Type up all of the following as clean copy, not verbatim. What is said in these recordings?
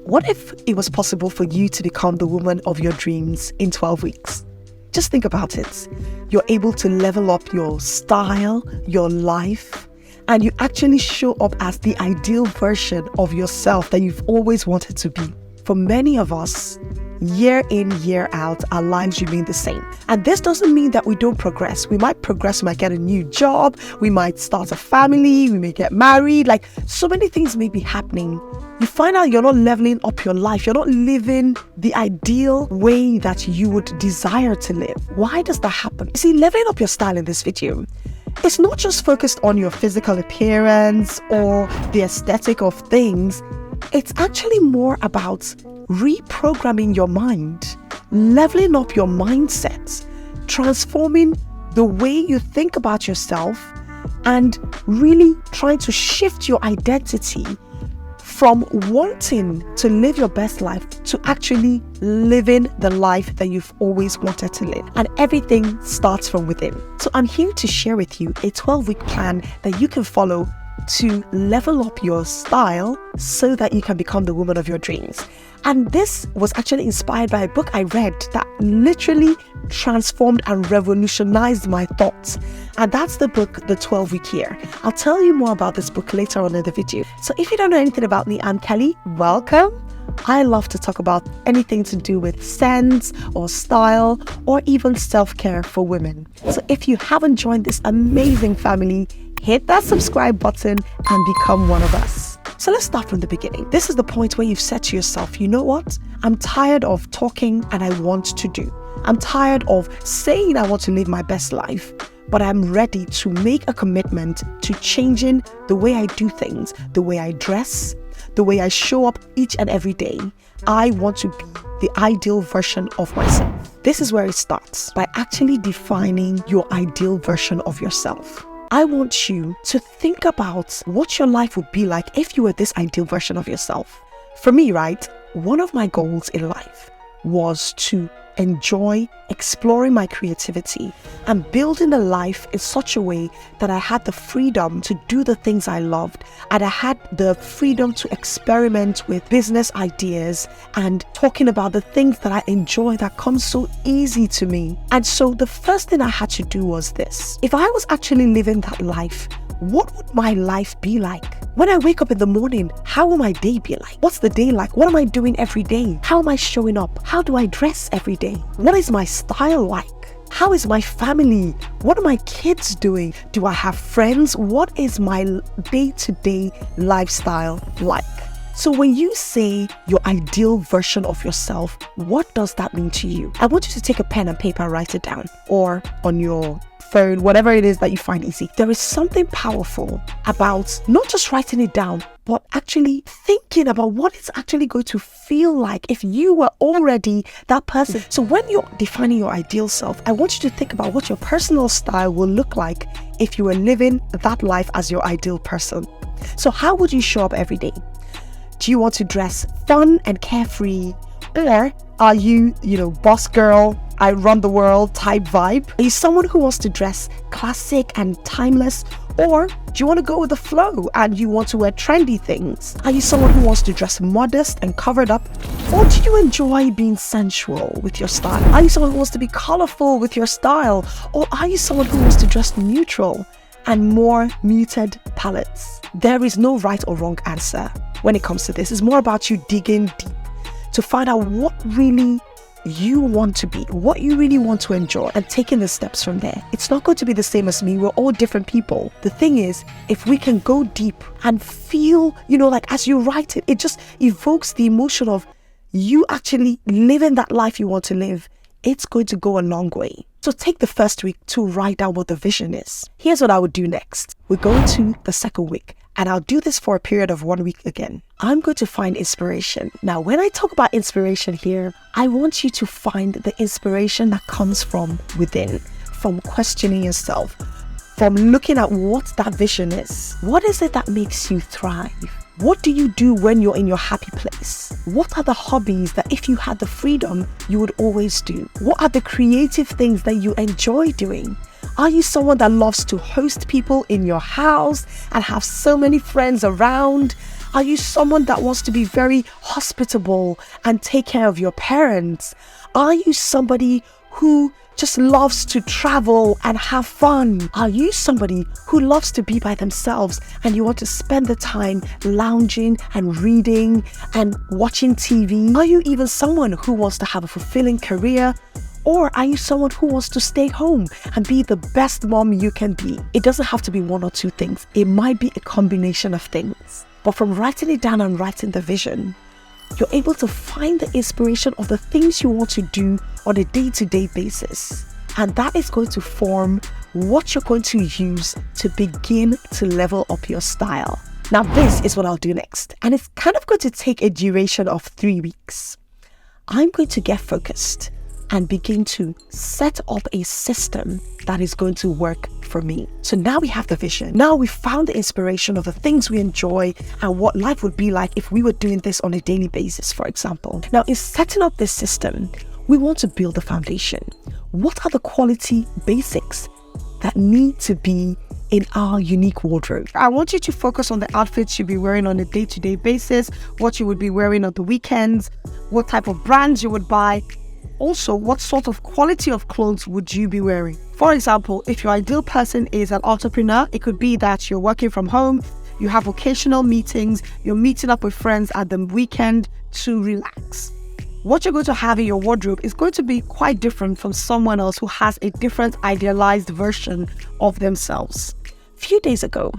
What if it was possible for you to become the woman of your dreams in 12 weeks? Just think about it. You're able to level up your style, your life, and you actually show up as the ideal version of yourself that you've always wanted to be. For many of us, year in, year out, our lives remain the same. And this doesn't mean that we don't progress. We might progress, we might get a new job, we might start a family, we may get married, like so many things may be happening. You find out you're not leveling up your life, you're not living the ideal way that you would desire to live. Why does that happen? You see, leveling up your style in this video, it's not just focused on your physical appearance or the aesthetic of things. It's actually more about reprogramming your mind, leveling up your mindset, transforming the way you think about yourself, and really trying to shift your identity from wanting to live your best life to actually living the life that you've always wanted to live. And everything starts from within. So I'm here to share with you a 12-week plan that you can follow to level up your style so that you can become the woman of your dreams. And this was actually inspired by a book I read that literally transformed and revolutionized my thoughts. And that's the book, The 12-Week Year. I'll tell you more about this book later on in the video. So if you don't know anything about me, I'm Kelly. Welcome. I love to talk about anything to do with scents or style or even self-care for women. So if you haven't joined this amazing family, hit that subscribe button and become one of us. So let's start from the beginning. This is the point where you've said to yourself, you know what? I'm tired of talking and I want to do. I'm tired of saying I want to live my best life, but I'm ready to make a commitment to changing the way I do things, the way I dress, the way I show up each and every day. I want to be the ideal version of myself. This is where it starts, by actually defining your ideal version of yourself. I want you to think about what your life would be like if you were this ideal version of yourself. For me, right, one of my goals in life was to enjoy exploring my creativity and building a life in such a way that I had the freedom to do the things I loved, and I had the freedom to experiment with business ideas and talking about the things that I enjoy that come so easy to me. And so the first thing I had to do was this. If I was actually living that life, what would my life be like? When I wake up in the morning, how will my day be like? What's the day like? What am I doing every day? How am I showing up? How do I dress every day? What is my style like? How is my family? What are my kids doing? Do I have friends? What is my day-to-day lifestyle like? So when you say your ideal version of yourself, what does that mean to you? I want you to take a pen and paper and write it down, or on your phone, whatever it is that you find easy. There is something powerful about not just writing it down, but actually thinking about what it's actually going to feel like if you were already that person. So when you're defining your ideal self, I want you to think about what your personal style will look like if you were living that life as your ideal person. So how would you show up every day? Do you want to dress fun and carefree? Or are you, boss girl, I run the world type vibe? Are you someone who wants to dress classic and timeless? Or do you want to go with the flow and you want to wear trendy things? Are you someone who wants to dress modest and covered up? Or do you enjoy being sensual with your style? Are you someone who wants to be colorful with your style? Or are you someone who wants to dress neutral and more muted palettes? There is no right or wrong answer when it comes to this. It's more about you digging deep to find out what really you want to be, what you really want to enjoy, and taking the steps from there. It's not going to be the same as me. We're all different people. The thing is, if we can go deep and feel, like as you write it, it just evokes the emotion of you actually living that life you want to live. It's going to go a long way. So take the first week to write down what the vision is. Here's what I would do next. We're going to the second week, and I'll do this for a period of 1 week again. I'm going to find inspiration. Now, when I talk about inspiration here, I want you to find the inspiration that comes from within, from questioning yourself, from looking at what that vision is. What is it that makes you thrive? What do you do when you're in your happy place? What are the hobbies that if you had the freedom, you would always do? What are the creative things that you enjoy doing? Are you someone that loves to host people in your house and have so many friends around? Are you someone that wants to be very hospitable and take care of your parents? Are you somebody who just loves to travel and have fun? Are you somebody who loves to be by themselves and you want to spend the time lounging and reading and watching TV? Are you even someone who wants to have a fulfilling career? Or are you someone who wants to stay home and be the best mom you can be? It doesn't have to be one or two things. It might be a combination of things. But from writing it down and writing the vision, you're able to find the inspiration of the things you want to do on a day-to-day basis. And that is going to form what you're going to use to begin to level up your style. Now, this is what I'll do next. And it's kind of going to take a duration of 3 weeks. I'm going to get focused and begin to set up a system that is going to work for me. So now we have the vision. Now we found the inspiration of the things we enjoy and what life would be like if we were doing this on a daily basis, for example. Now, in setting up this system, we want to build the foundation. What are the quality basics that need to be in our unique wardrobe? I want you to focus on the outfits you'll be wearing on a day-to-day basis, what you would be wearing on the weekends, what type of brands you would buy. Also, what sort of quality of clothes would you be wearing? For example, if your ideal person is an entrepreneur, it could be that you're working from home, you have occasional meetings, you're meeting up with friends at the weekend to relax. What you're going to have in your wardrobe is going to be quite different from someone else who has a different idealized version of themselves. A few days ago,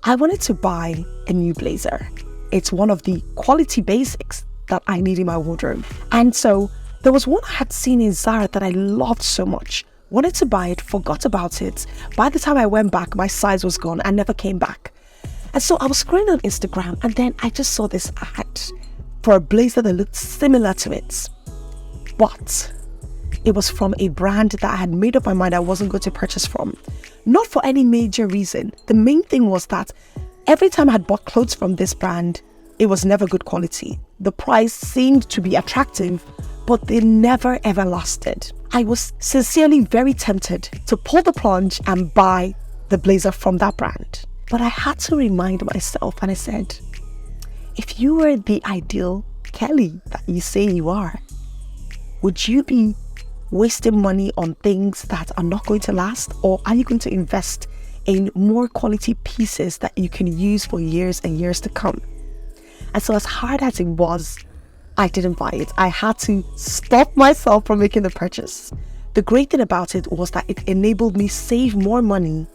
I wanted to buy a new blazer. It's one of the quality basics that I need in my wardrobe. And so there was one I had seen in Zara that I loved so much. Wanted to buy it, forgot about it. By the time I went back, my size was gone and never came back. And so I was scrolling on Instagram and then I just saw this ad for a blazer that looked similar to it. But it was from a brand that I had made up my mind I wasn't going to purchase from. Not for any major reason. The main thing was that every time I had bought clothes from this brand, it was never good quality. The price seemed to be attractive, but they never ever lasted. I was sincerely very tempted to pull the plunge and buy the blazer from that brand. But I had to remind myself and I said, if you were the ideal Kelly that you say you are, would you be wasting money on things that are not going to last? Or are you going to invest in more quality pieces that you can use for years and years to come? And so as hard as it was, I didn't buy it. I had to stop myself from making the purchase. The great thing about it was that it enabled me save more money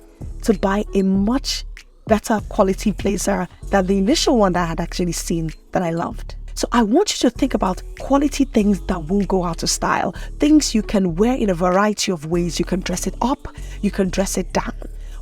to buy a much better quality blazer than the initial one that I had actually seen that I loved. So I want you to think about quality things that won't go out of style. Things you can wear in a variety of ways. You can dress it up, you can dress it down.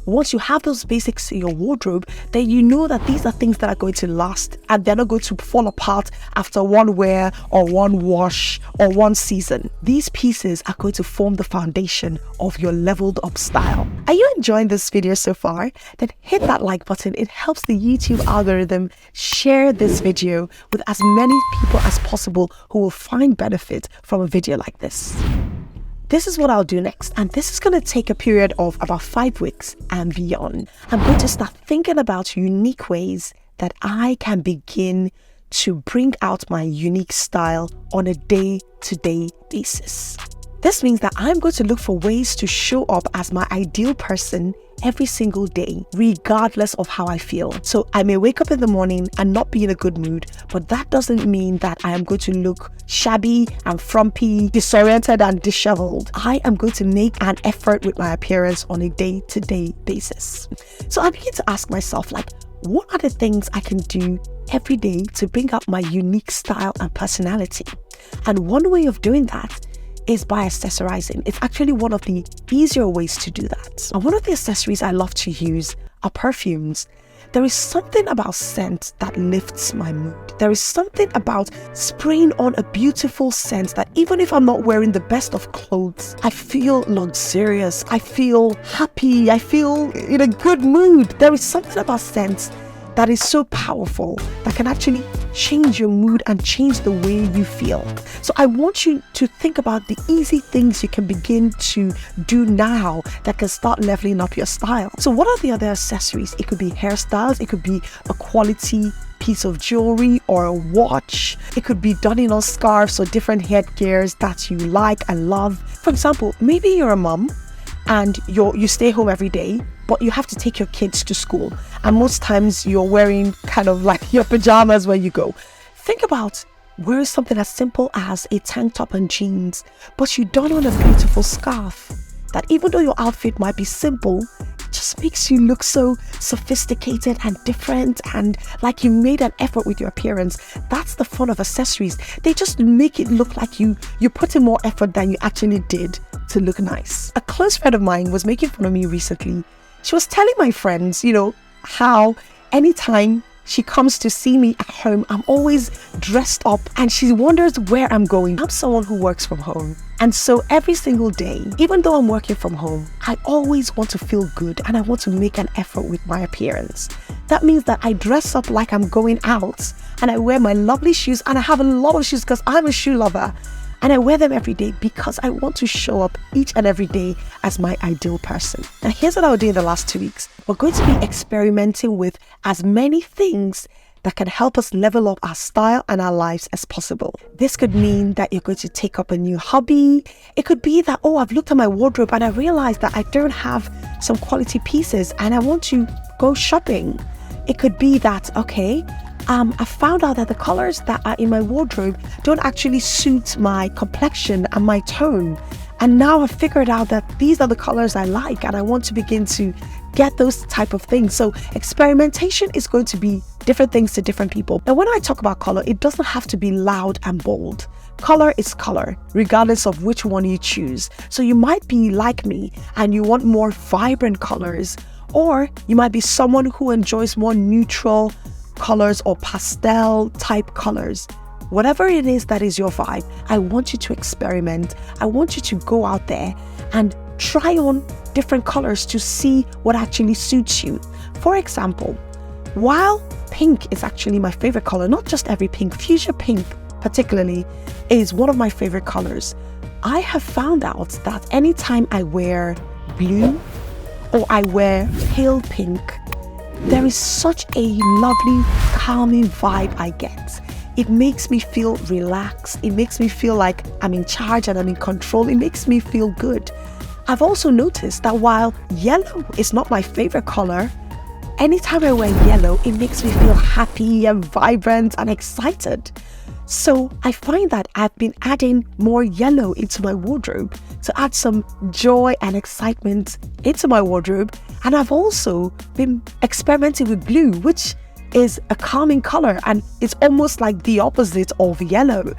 Once you have those basics in your wardrobe, then you know that these are things that are going to last and they're not going to fall apart after one wear or one wash or one season. These pieces are going to form the foundation of your leveled up style. Are you enjoying this video so far? Then hit that like button. It helps the YouTube algorithm share this video with as many people as possible who will find benefit from a video like this. This is what I'll do next, and this is going to take a period of about 5 weeks and beyond. I'm going to start thinking about unique ways that I can begin to bring out my unique style on a day-to-day basis. This means that I'm going to look for ways to show up as my ideal person every single day, regardless of how I feel. So I may wake up in the morning and not be in a good mood, but that doesn't mean that I am going to look shabby and frumpy, disoriented and disheveled. I am going to make an effort with my appearance on a day-to-day basis. So I begin to ask myself, what are the things I can do every day to bring out my unique style and personality? And one way of doing that is by accessorizing. It's actually one of the easier ways to do that. And one of the accessories I love to use are perfumes. There is something about scent that lifts my mood. There is something about spraying on a beautiful scent that even if I'm not wearing the best of clothes, I feel luxurious, I feel happy, I feel in a good mood. There is something about scent that is so powerful that can actually change your mood and change the way you feel. So I want you to think about the easy things you can begin to do now that can start leveling up your style. So what are the other accessories? It could be hairstyles, it could be a quality piece of jewelry or a watch. It could be donning on scarves or different headgears that you like and love. For example, maybe you're a mom and you stay home every day, but you have to take your kids to school. And most times you're wearing kind of like your pajamas when you go. Think about wearing something as simple as a tank top and jeans, but you don on a beautiful scarf that even though your outfit might be simple, just makes you look so sophisticated and different and like you made an effort with your appearance. That's the fun of accessories. They just make it look like you put in more effort than you actually did to look nice. A close friend of mine was making fun of me recently. She was telling my friends, how anytime she comes to see me at home, I'm always dressed up and she wonders where I'm going. I'm someone who works from home. And so every single day, even though I'm working from home, I always want to feel good and I want to make an effort with my appearance. That means that I dress up like I'm going out and I wear my lovely shoes, and I have a lot of shoes because I'm a shoe lover. And I wear them every day because I want to show up each and every day as my ideal person. Now, here's what I'll do in the last 2 weeks. We're going to be experimenting with as many things that can help us level up our style and our lives as possible. This could mean that you're going to take up a new hobby. It could be that, I've looked at my wardrobe and I realized that I don't have some quality pieces and I want to go shopping. It could be that, I found out that the colors that are in my wardrobe don't actually suit my complexion and my tone. And now I've figured out that these are the colors I like and I want to begin to get those type of things. So experimentation is going to be different things to different people. And when I talk about color, it doesn't have to be loud and bold. Color is color, regardless of which one you choose. So you might be like me and you want more vibrant colors, or you might be someone who enjoys more neutral colors or pastel type colors. Whatever it is that is your vibe, I want you to experiment. I want you to go out there and try on different colors to see what actually suits you. For example, while pink is actually my favorite color, not just every pink, fuchsia pink particularly is one of my favorite colors. I have found out that anytime I wear blue or I wear pale pink, there is such a lovely, calming vibe I get. It makes me feel relaxed. It makes me feel like I'm in charge and I'm in control. It makes me feel good. I've also noticed that while yellow is not my favorite color, anytime I wear yellow, it makes me feel happy and vibrant and excited. So I find that I've been adding more yellow into my wardrobe to add some joy and excitement into my wardrobe. And I've also been experimenting with blue, which is a calming color and it's almost like the opposite of yellow,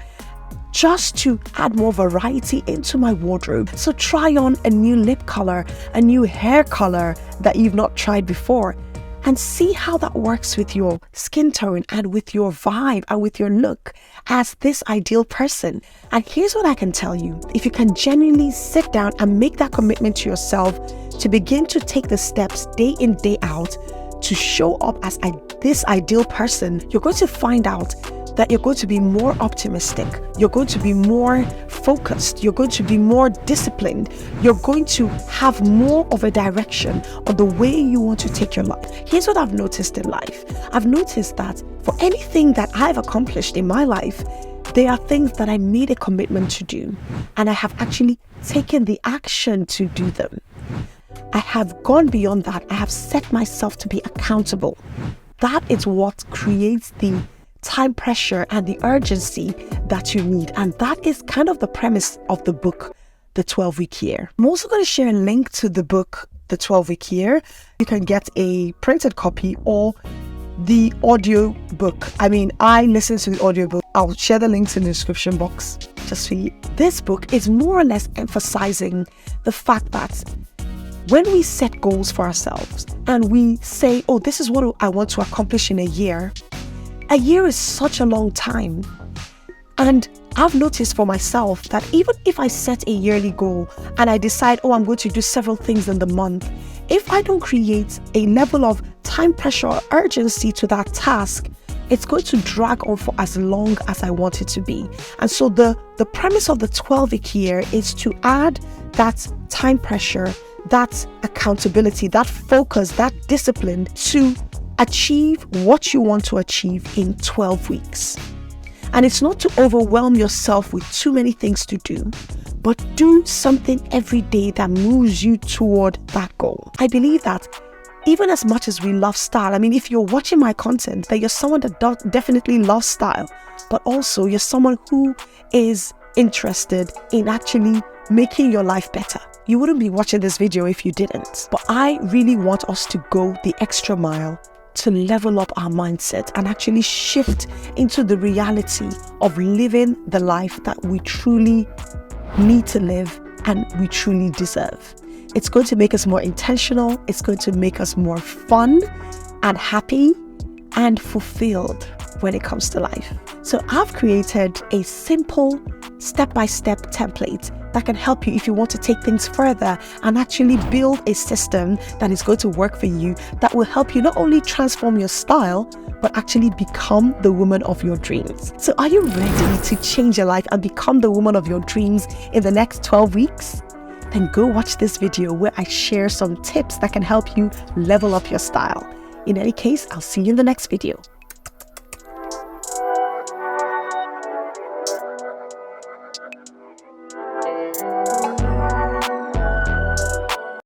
just to add more variety into my wardrobe. So try on a new lip color, a new hair color that you've not tried before, and see how that works with your skin tone and with your vibe and with your look as this ideal person. And here's what I can tell you. If you can genuinely sit down and make that commitment to yourself to begin to take the steps day in, day out to show up as this ideal person, you're going to find out that you're going to be more optimistic, you're going to be more focused, you're going to be more disciplined, you're going to have more of a direction on the way you want to take your life. Here's what I've noticed in life. I've noticed that for anything that I've accomplished in my life, there are things that I made a commitment to do, and I have actually taken the action to do them. I have gone beyond that. I have set myself to be accountable. That is what creates the time pressure and the urgency that you need. And that is kind of the premise of the book, The 12-Week Year. I'm also going to share a link to the book, The 12-Week Year. You can get a printed copy or the audio book. I listen to the audio book. I'll share the links in the description box just for you. This book is more or less emphasizing the fact that when we set goals for ourselves and we say, this is what I want to accomplish in a year is such a long time. And I've noticed for myself that even if I set a yearly goal and I decide, I'm going to do several things in the month, if I don't create a level of time pressure or urgency to that task, it's going to drag on for as long as I want it to be. And so the premise of the 12-week year is to add that time pressure, that accountability, that focus, that discipline to achieve what you want to achieve in 12 weeks. And it's not to overwhelm yourself with too many things to do, but do something every day that moves you toward that goal. I believe that even as much as we love style, I mean, if you're watching my content, that you're someone that definitely loves style, but also you're someone who is interested in actually making your life better. You wouldn't be watching this video if you didn't. But I really want us to go the extra mile to level up our mindset and actually shift into the reality of living the life that we truly need to live and we truly deserve. It's going to make us more intentional. It's going to make us more fun and happy and fulfilled when it comes to life. So I've created a simple step-by-step template that can help you if you want to take things further and actually build a system that is going to work for you, that will help you not only transform your style, but actually become the woman of your dreams. So are you ready to change your life and become the woman of your dreams in the next 12 weeks? Then go watch this video where I share some tips that can help you level up your style. In any case, I'll see you in the next video.